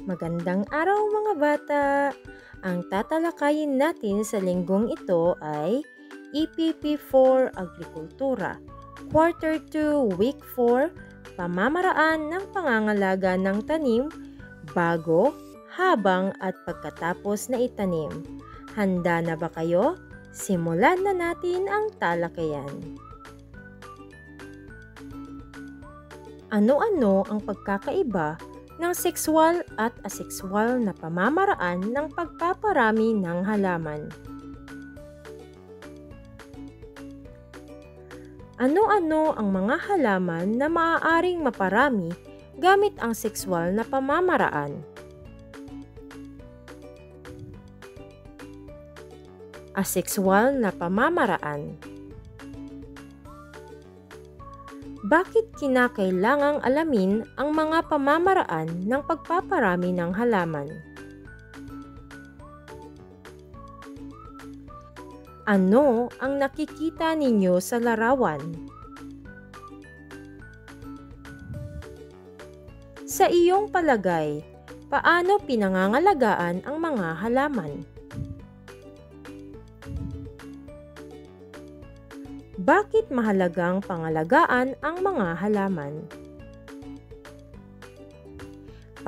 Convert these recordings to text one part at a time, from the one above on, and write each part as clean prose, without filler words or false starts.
Magandang araw mga bata! Ang tatalakayin natin sa linggong ito ay EPP4 Agrikultura, Quarter 2, Week 4, Pamamaraan ng pangangalaga ng tanim, bago, habang at pagkatapos na itanim. Handa na ba kayo? Simulan na natin ang talakayan. Ano-ano ang pagkakaiba ng sexual at asexual na pamamaraan ng pagpaparami ng halaman? Ano-ano ang mga halaman na maaaring maparami gamit ang sexual na pamamaraan? Asexual na pamamaraan. Bakit kinakailangang alamin ang mga pamamaraan ng pagpaparami ng halaman? Ano ang nakikita ninyo sa larawan? Sa iyong palagay, paano pinangangalagaan ang mga halaman? Bakit mahalagang pangalagaan ang mga halaman?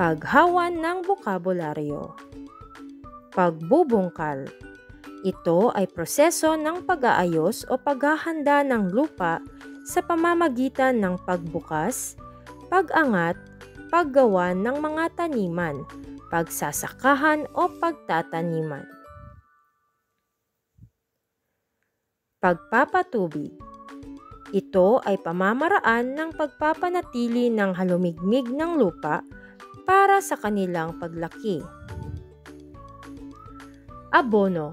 Paghawan ng bokabularyo. Pagbubungkal. Ito ay proseso ng pag-aayos o paghahanda ng lupa sa pamamagitan ng pagbukas, pag-angat, paggawa ng mga taniman, pagsasakahan o pagtataniman. Pagpapatubig. Ito ay pamamaraan ng pagpapanatili ng halumigmig ng lupa para sa kanilang paglaki. Abono.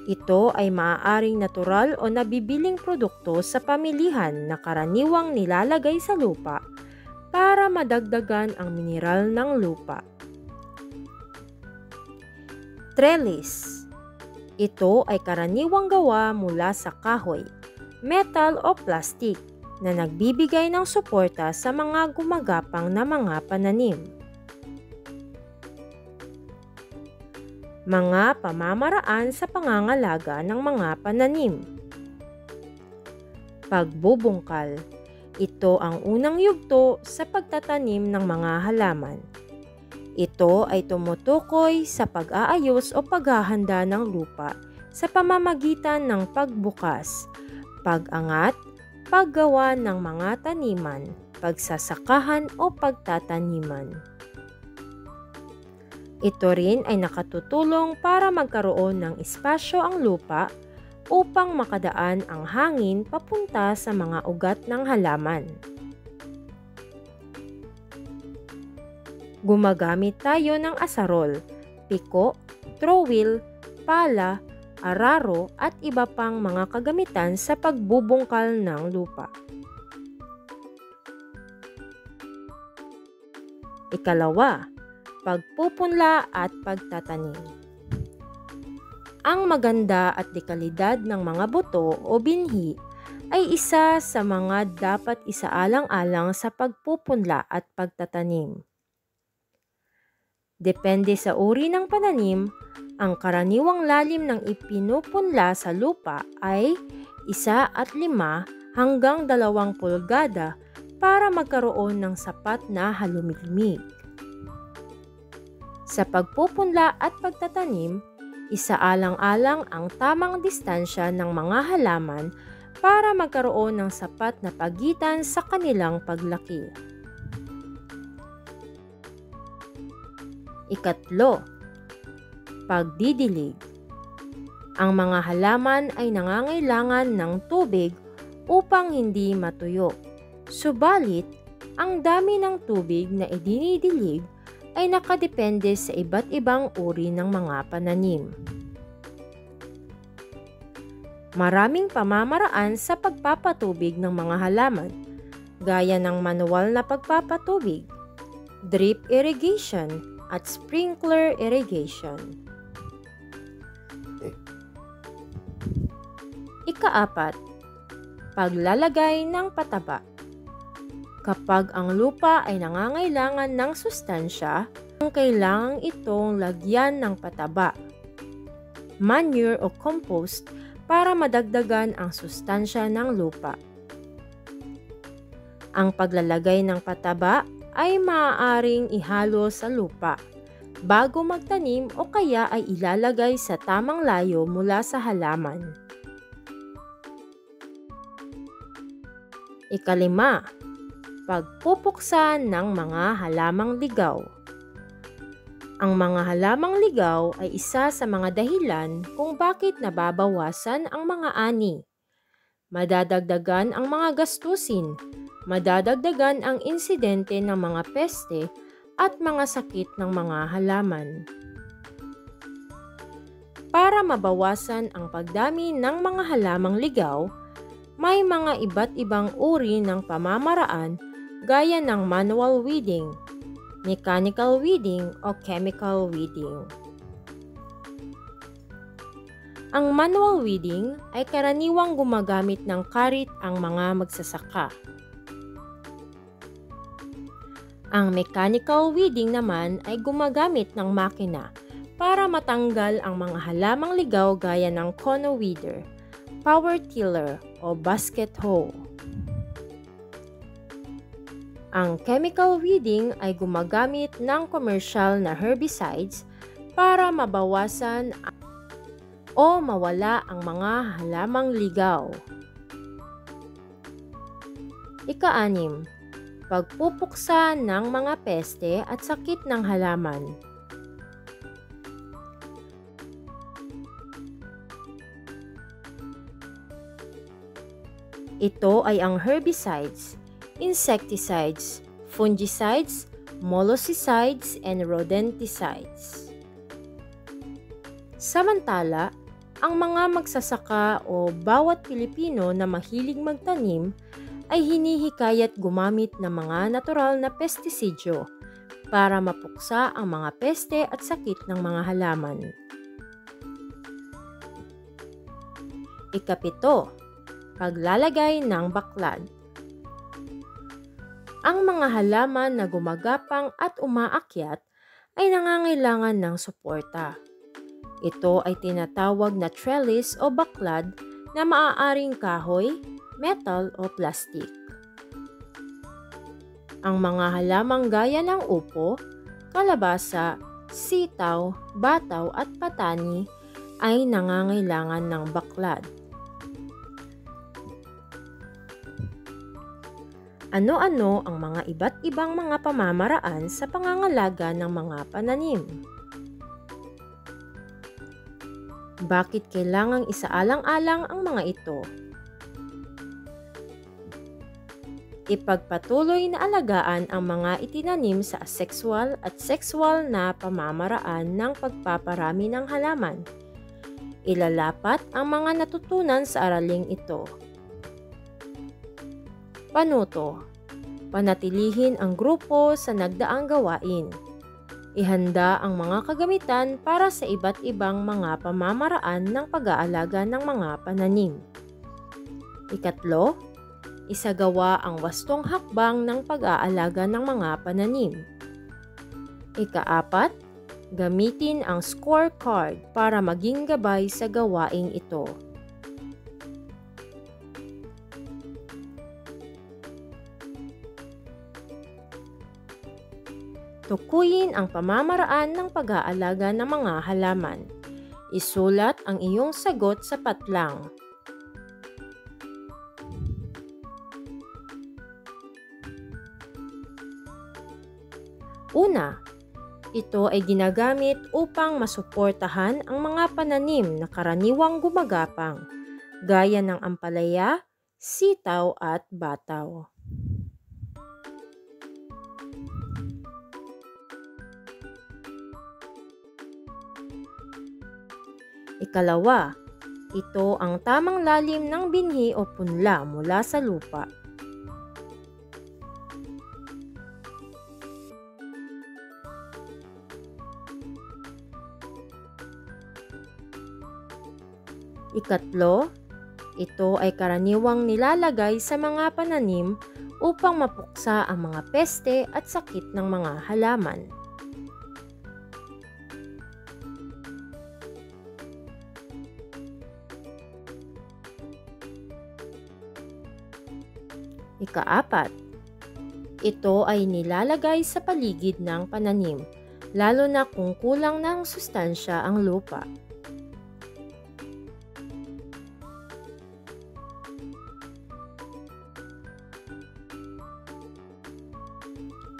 Ito ay maaaring natural o nabibiling produkto sa pamilihan na karaniwang nilalagay sa lupa para madagdagan ang mineral ng lupa. Trellis. Ito ay karaniwang gawa mula sa kahoy, metal o plastik na nagbibigay ng suporta sa mga gumagapang na mga pananim. Mga pamamaraan sa pangangalaga ng mga pananim. Pagbubungkal. Ito ang unang yugto sa pagtatanim ng mga halaman. Ito ay tumutukoy sa pag-aayos o paghahanda ng lupa sa pamamagitan ng pagbukas, pag-angat, paggawa ng mga taniman, pagsasakahan o pagtataniman. Ito rin ay nakatutulong para magkaroon ng espasyo ang lupa upang makadaan ang hangin papunta sa mga ugat ng halaman. Gumagamit tayo ng asarol, piko, trowel, pala, araro at iba pang mga kagamitan sa pagbubungkal ng lupa. Ikalawa, pagpupunla at pagtatanim. Ang maganda at dekalidad ng mga buto o binhi ay isa sa mga dapat isaalang-alang sa pagpupunla at pagtatanim. Depende sa uri ng pananim, ang karaniwang lalim ng ipinupunla sa lupa ay 1 at 5 hanggang 2 pulgada para magkaroon ng sapat na halumigmig. Sa pagpupunla at pagtatanim, isaalang-alang ang tamang distansya ng mga halaman para magkaroon ng sapat na pagitan sa kanilang paglaki. Ikatlo, pagdidilig. Ang mga halaman ay nangangailangan ng tubig upang hindi matuyo. Subalit, ang dami ng tubig na idinidilig ay nakadepende sa iba't ibang uri ng mga pananim. Maraming pamamaraan sa pagpapatubig ng mga halaman, gaya ng manual na pagpapatubig, drip irrigation, at sprinkler irrigation. Ika-4, paglalagay ng pataba. Kapag ang lupa ay nangangailangan ng sustansya, Kailangan itong lagyan ng pataba, manure o compost para madagdagan ang sustansya ng lupa. Ang paglalagay ng pataba ay maaaring ihalo sa lupa bago magtanim o kaya ay ilalagay sa tamang layo mula sa halaman. Ikalima, pagpupuksa ng mga halamang ligaw. Ang mga halamang ligaw ay isa sa mga dahilan kung bakit nababawasan ang mga ani. Madadagdagan ang mga gastusin, madadagdagan ang insidente ng mga peste at mga sakit ng mga halaman. Para mabawasan ang pagdami ng mga halamang ligaw, may mga iba't ibang uri ng pamamaraan gaya ng manual weeding, mechanical weeding o chemical weeding. Ang manual weeding ay karaniwang gumagamit ng karit ang mga magsasaka. Ang mechanical weeding naman ay gumagamit ng makina para matanggal ang mga halamang ligaw gaya ng cono weeder, power tiller o basket hoe. Ang chemical weeding ay gumagamit ng komersyal na herbicides para mabawasan o mawala ang mga halamang ligaw. Ika-6, pagpupuksa ng mga peste at sakit ng halaman. Ito ay ang herbicides, insecticides, fungicides, molluscicides, and rodenticides. Samantala, ang mga magsasaka o bawat Pilipino na mahilig magtanim ay hinihikayat gumamit ng mga natural na pestisidyo para mapuksa ang mga peste at sakit ng mga halaman. Ika-7, paglalagay ng baklad. Ang mga halaman na gumagapang at umaakyat ay nangangailangan ng suporta. Ito ay tinatawag na trellis o baklad na maaaring kahoy, metal o plastik. Ang mga halamang gaya ng upo, kalabasa, sitaw, bataw at patani ay nangangailangan ng baklad. Ano-ano ang mga iba't ibang mga pamamaraan sa pangangalaga ng mga pananim? Bakit kailangang isaalang-alang ang mga ito? Ipagpatuloy na alagaan ang mga itinanim sa asexual at sexual na pamamaraan ng pagpaparami ng halaman. Ilalapat ang mga natutunan sa araling ito. Panuto, panatilihin ang grupo sa nagdaang gawain. Ihanda ang mga kagamitan para sa iba't ibang mga pamamaraan ng pag-aalaga ng mga pananim. Ikatlo, isagawa ang wastong hakbang ng pag-aalaga ng mga pananim. Ika-4, gamitin ang scorecard para maging gabay sa gawaing ito. Tukuyin ang pamamaraan ng pag-aalaga ng mga halaman. Isulat ang iyong sagot sa patlang. Una, ito ay ginagamit upang masuportahan ang mga pananim na karaniwang gumagapang, gaya ng ampalaya, sitaw at bataw. Ikalawa, ito ang tamang lalim ng binhi o punla mula sa lupa. Ikatlo, ito ay karaniwang nilalagay sa mga pananim upang mapuksa ang mga peste at sakit ng mga halaman. Ikaapat, ito ay nilalagay sa paligid ng pananim, lalo na kung kulang ng sustansya ang lupa.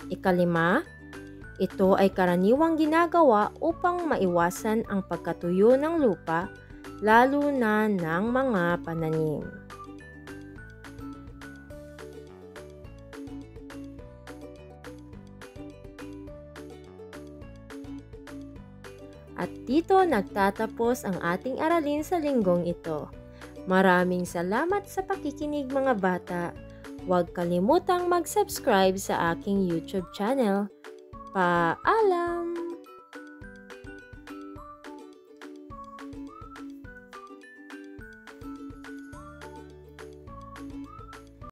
Ikalima, ito ay karaniwang ginagawa upang maiwasan ang pagkatuyo ng lupa, lalo na ng mga pananim. At dito nagtatapos ang ating aralin sa linggong ito. Maraming salamat sa pakikinig mga bata. Huwag kalimutang mag-subscribe sa aking YouTube channel. Paalam!